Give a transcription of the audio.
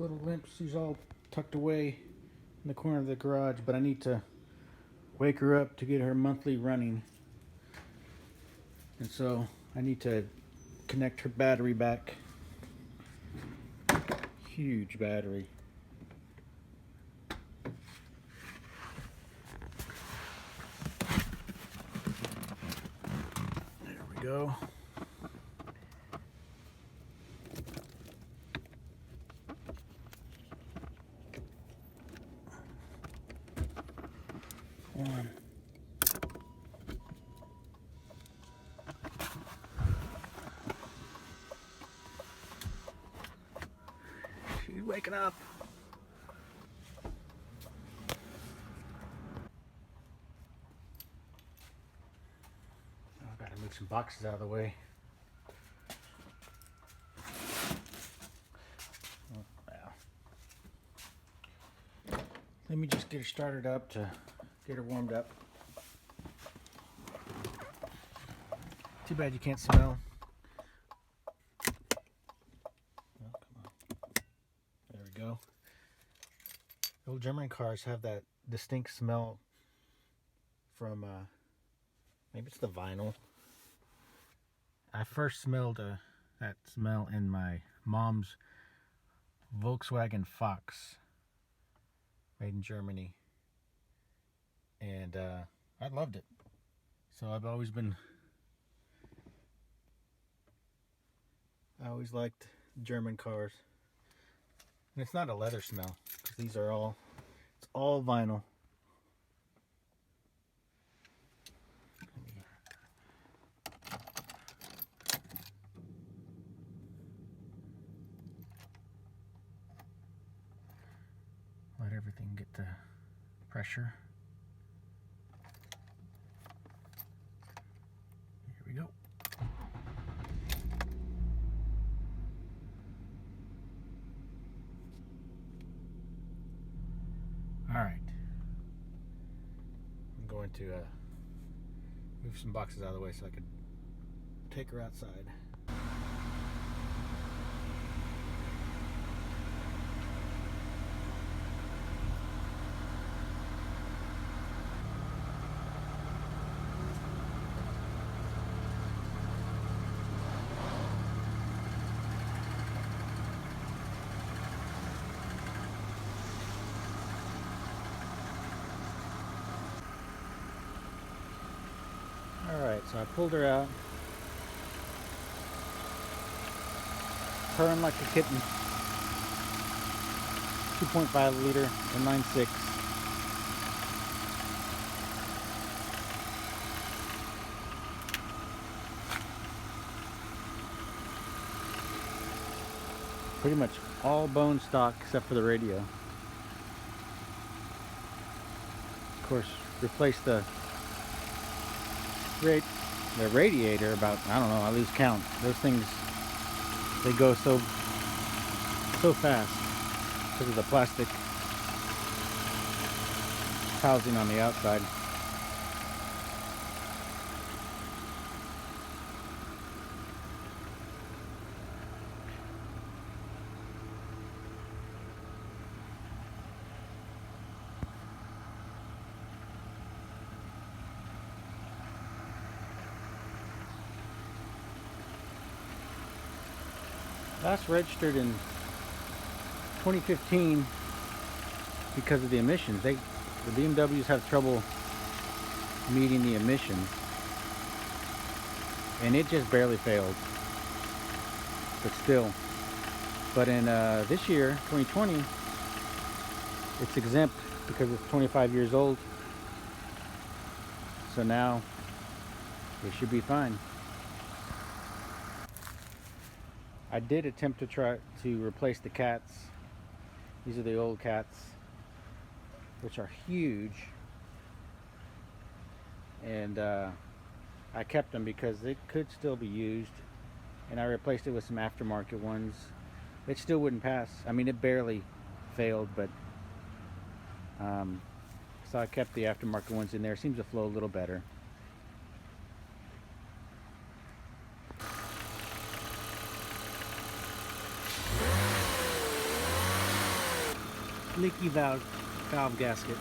little limp. She's all tucked away in the corner of the garage, but I need to wake her up to get her monthly running. And so I need to connect her battery back. Huge battery. There we go. One. She's waking up. I've got to move some boxes out of the way. Oh, well. Let me just get her started up to get her warmed up. Too bad you can't smell. Oh, come on. There we go. Old German cars have that distinct smell from, maybe it's the vinyl. I first smelled that smell in my mom's Volkswagen Fox, made in Germany. And I loved it. So I always liked German cars. And it's not a leather smell, because these are it's all vinyl. Let everything get the pressure. Here we go. All right. I'm going to move some boxes out of the way so I could take her outside. Alright, so I pulled her out. Purring like a kitten. 2.5 liter inline-6. Pretty much all bone stock except for the radio. Of course, replace the radiator about, I don't know, I lose count. Those things, they go so fast because of the plastic housing on the outside. Last registered in 2015 because of the emissions. The BMWs have trouble meeting the emissions, and it just barely failed. But still, in this year, 2020, it's exempt because it's 25 years old. So now it should be fine. I did attempt to try to replace the cats. These are the old cats, which are huge. And I kept them because they could still be used. And I replaced it with some aftermarket ones. It still wouldn't pass. I mean, it barely failed, but so I kept the aftermarket ones in there. Seems to flow a little better. leaky valve gasket.